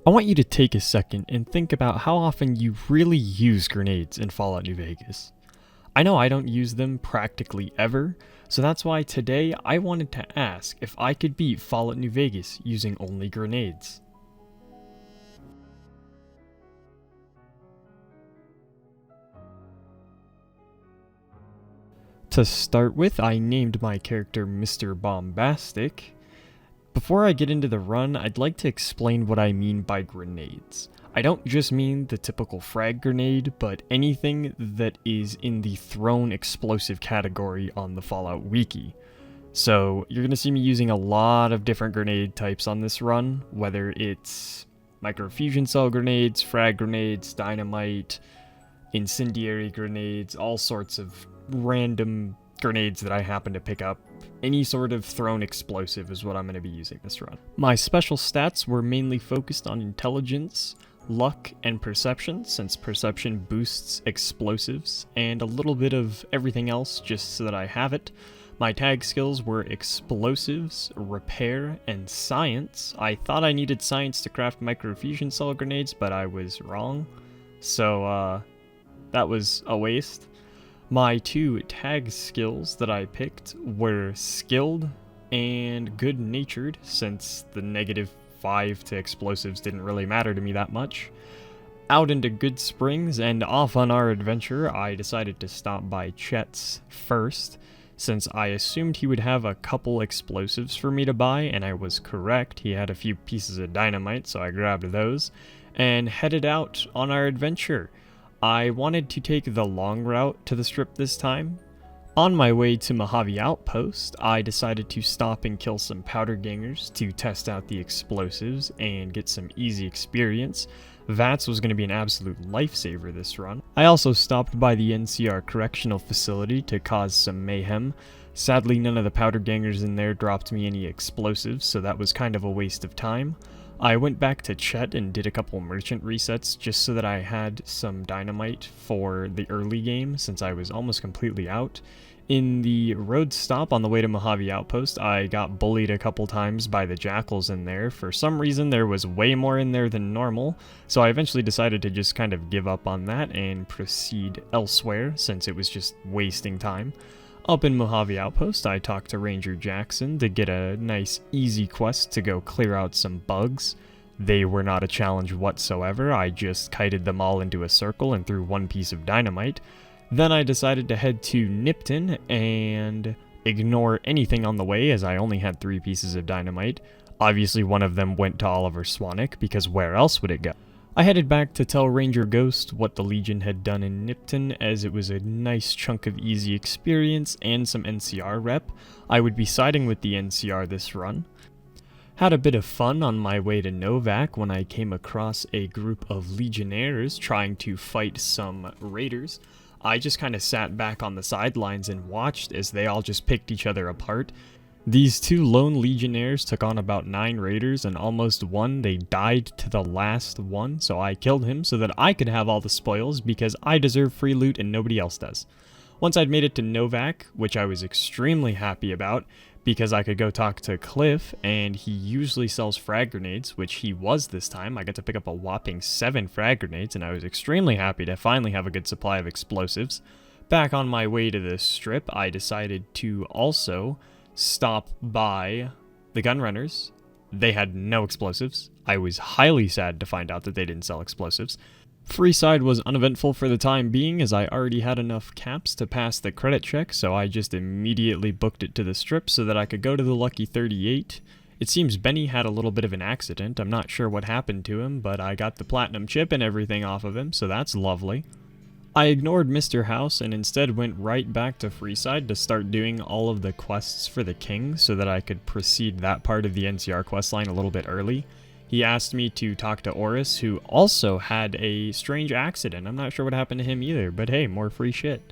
I want you to take a second and think about how often you really use grenades in Fallout New Vegas. I know I don't use them practically ever, so that's why today I wanted to ask if I could beat Fallout New Vegas using only grenades. To start with, I named my character Mr. Bombastic. Before I get into the run, I'd like to explain what I mean by grenades. I don't just mean the typical frag grenade, but anything that is in the thrown explosive category on the Fallout wiki. So you're going to see me using a lot of different grenade types on this run, whether it's microfusion cell grenades, frag grenades, dynamite, incendiary grenades, all sorts of random grenades that I happen to pick up. Any sort of thrown explosive is what I'm going to be using this run. My special stats were mainly focused on intelligence, luck, and perception, since perception boosts explosives, and a little bit of everything else just so that I have it. My tag skills were explosives, repair, and science. I thought I needed science to craft microfusion cell grenades, but I was wrong. So, that was a waste. My two tag skills that I picked were skilled and good-natured, since the -5 to explosives didn't really matter to me that much. Out into Good Springs and off on our adventure, I decided to stop by Chet's first, since I assumed he would have a couple explosives for me to buy, and I was correct. He had a few pieces of dynamite, so I grabbed those, and headed out on our adventure. I wanted to take the long route to the strip this time. On my way to Mojave Outpost, I decided to stop and kill some powder gangers to test out the explosives and get some easy experience. VATS was going to be an absolute lifesaver this run. I also stopped by the NCR Correctional Facility to cause some mayhem. Sadly, none of the powder gangers in there dropped me any explosives, so that was kind of a waste of time. I went back to Chet and did a couple merchant resets just so that I had some dynamite for the early game, since I was almost completely out. In the road stop on the way to Mojave Outpost, I got bullied a couple times by the jackals in there. For some reason, there was way more in there than normal, so I eventually decided to just kind of give up on that and proceed elsewhere, since it was just wasting time. Up in Mojave Outpost, I talked to Ranger Jackson to get a nice easy quest to go clear out some bugs. They were not a challenge whatsoever. I just kited them all into a circle and threw one piece of dynamite. Then I decided to head to Nipton and ignore anything on the way, as I only had 3 pieces of dynamite. Obviously one of them went to Oliver Swanwick, because where else would it go? I headed back to tell Ranger Ghost what the Legion had done in Nipton, as it was a nice chunk of easy experience and some NCR rep. I would be siding with the NCR this run. Had a bit of fun on my way to Novak when I came across a group of Legionnaires trying to fight some raiders. I just kind of sat back on the sidelines and watched as they all just picked each other apart. These 2 lone Legionnaires took on about 9 raiders and almost won. They died to the last one, so I killed him so that I could have all the spoils, because I deserve free loot and nobody else does. Once I'd made it to Novak, which I was extremely happy about, because I could go talk to Cliff, and he usually sells frag grenades, which he was this time. I got to pick up a whopping 7 frag grenades, and I was extremely happy to finally have a good supply of explosives. Back on my way to the strip, I decided to also stop by the Gunrunners. They had no explosives. I was highly sad to find out that they didn't sell explosives. Freeside was uneventful for the time being, as I already had enough caps to pass the credit check, so I just immediately booked it to the strip so that I could go to the Lucky 38. It seems Benny had a little bit of an accident. I'm not sure what happened to him, but I got the platinum chip and everything off of him, so that's lovely. I ignored Mr. House and instead went right back to Freeside to start doing all of the quests for the King so that I could proceed that part of the NCR questline a little bit early. He asked me to talk to Oris, who also had a strange accident. I'm not sure what happened to him either, but hey, more free shit.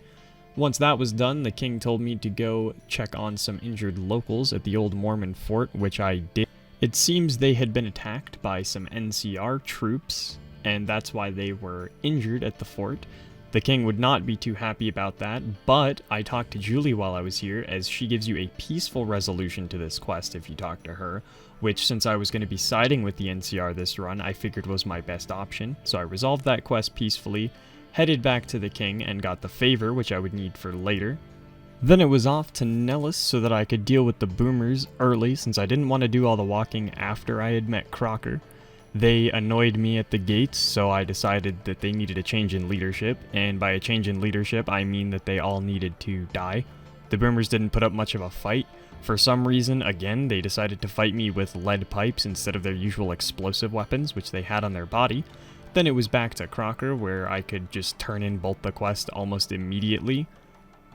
Once that was done, the King told me to go check on some injured locals at the old Mormon fort, which I did. It seems they had been attacked by some NCR troops, and that's why they were injured at the fort. The king would not be too happy about that, but I talked to Julie while I was here, as she gives you a peaceful resolution to this quest if you talk to her, which, since I was going to be siding with the NCR this run, I figured was my best option. So I resolved that quest peacefully, headed back to the king, and got the favor, which I would need for later. Then it was off to Nellis so that I could deal with the boomers early, since I didn't want to do all the walking after I had met Crocker. They annoyed me at the gates, so I decided that they needed a change in leadership, and by a change in leadership, I mean that they all needed to die. The boomers didn't put up much of a fight. For some reason, again, they decided to fight me with lead pipes instead of their usual explosive weapons, which they had on their body. Then it was back to Crocker, where I could just turn in Bolt the Quest almost immediately.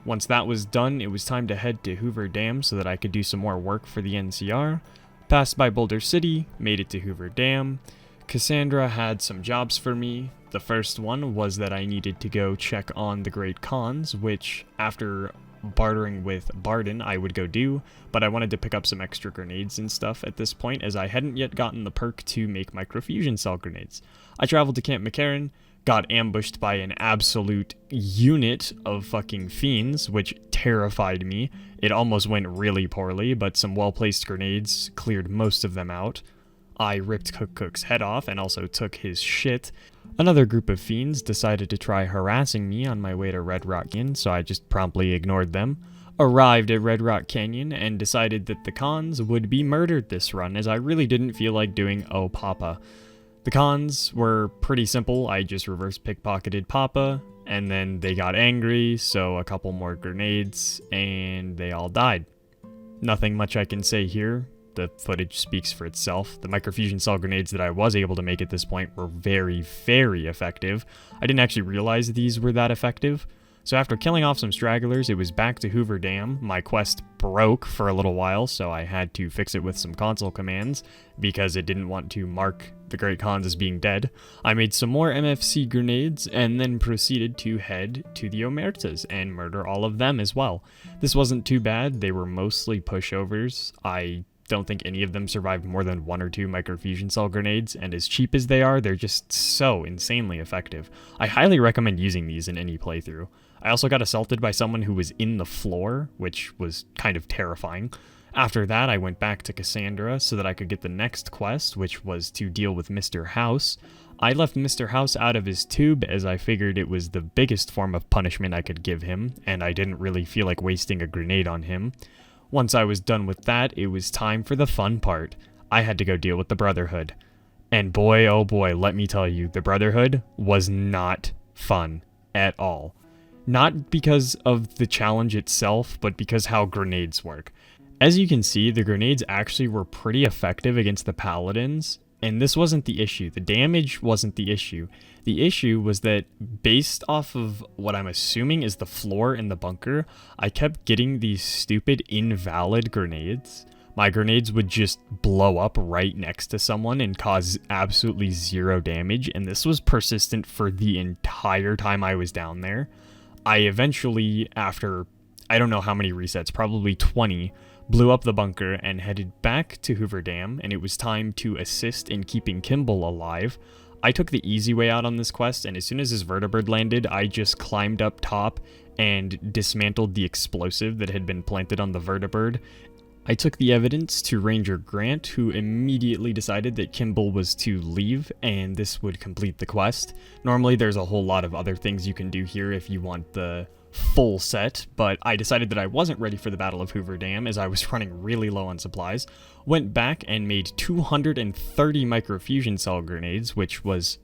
Once that was done, it was time to head to Hoover Dam so that I could do some more work for the NCR. Passed by Boulder City, made it to Hoover Dam. Cassandra had some jobs for me. The first one was that I needed to go check on the Great Khans, which, after bartering with Barden, I would go do, but I wanted to pick up some extra grenades and stuff at this point, as I hadn't yet gotten the perk to make microfusion cell grenades. I traveled to Camp McCarran, got ambushed by an absolute unit of fucking fiends, which terrified me. It almost went really poorly, but some well-placed grenades cleared most of them out. I ripped Cook's head off and also took his shit. Another group of fiends decided to try harassing me on my way to Red Rock Canyon, so I just promptly ignored them. Arrived at Red Rock Canyon and decided that the Khans would be murdered this run, as I really didn't feel like doing Oh Papa. The Khans were pretty simple. I just reverse pickpocketed Papa, and then they got angry, so a couple more grenades, and they all died. Nothing much I can say here. The footage speaks for itself. The microfusion cell grenades that I was able to make at this point were very, very effective. I didn't actually realize these were that effective. So after killing off some stragglers, it was back to Hoover Dam. My quest broke for a little while, so I had to fix it with some console commands, because it didn't want to mark the Great Khans as being dead. I made some more MFC grenades, and then proceeded to head to the Omertas and murder all of them as well. This wasn't too bad. They were mostly pushovers. I don't think any of them survived more than 1 or 2 microfusion cell grenades, and as cheap as they are, they're just so insanely effective. I highly recommend using these in any playthrough. I also got assaulted by someone who was in the floor, which was kind of terrifying. After that, I went back to Cassandra so that I could get the next quest, which was to deal with Mr. House. I left Mr. House out of his tube, as I figured it was the biggest form of punishment I could give him, and I didn't really feel like wasting a grenade on him. Once I was done with that, it was time for the fun part. I had to go deal with the Brotherhood. And boy, oh boy, let me tell you, the Brotherhood was not fun at all. Not because of the challenge itself, but because how grenades work. As you can see, the grenades actually were pretty effective against the Paladins, and this wasn't the issue. The damage wasn't the issue. The issue was that, based off of what I'm assuming is the floor in the bunker, I kept getting these stupid invalid grenades. My grenades would just blow up right next to someone and cause absolutely 0 damage, and this was persistent for the entire time I was down there. I eventually, after I don't know how many resets, probably 20, blew up the bunker and headed back to Hoover Dam, and it was time to assist in keeping Kimball alive. I took the easy way out on this quest, and as soon as his vertibird landed, I just climbed up top and dismantled the explosive that had been planted on the vertibird. I took the evidence to Ranger Grant, who immediately decided that Kimball was to leave, and this would complete the quest. Normally there's a whole lot of other things you can do here if you want the full set, but I decided that I wasn't ready for the Battle of Hoover Dam, as I was running really low on supplies. Went back and made 230 microfusion cell grenades, which was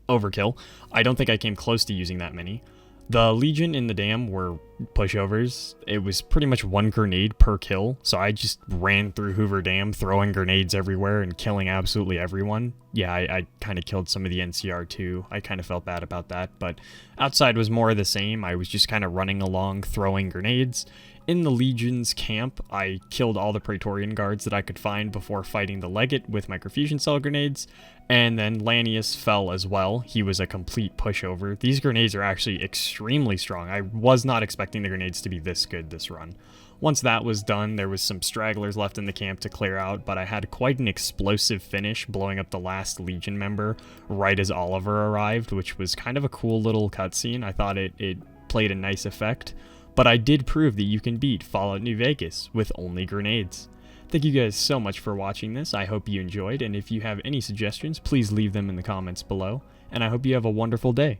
overkill. I don't think I came close to using that many. The Legion in the dam were pushovers. It was pretty much 1 grenade per kill, so I just ran through Hoover Dam, throwing grenades everywhere and killing absolutely everyone. Yeah, I kind of killed some of the NCR too. I kind of felt bad about that, but outside was more of the same. I was just kind of running along, throwing grenades. In the Legion's camp, I killed all the Praetorian guards that I could find before fighting the Legate with microfusion cell grenades, and then Lanius fell as well. He was a complete pushover. These grenades are actually extremely strong. I was not expecting the grenades to be this good this run. Once that was done, there was some stragglers left in the camp to clear out, but I had quite an explosive finish, blowing up the last Legion member right as Oliver arrived, which was kind of a cool little cutscene. I thought it played a nice effect, but I did prove that you can beat Fallout New Vegas with only grenades. Thank you guys so much for watching this. I hope you enjoyed, and if you have any suggestions, please leave them in the comments below, and I hope you have a wonderful day.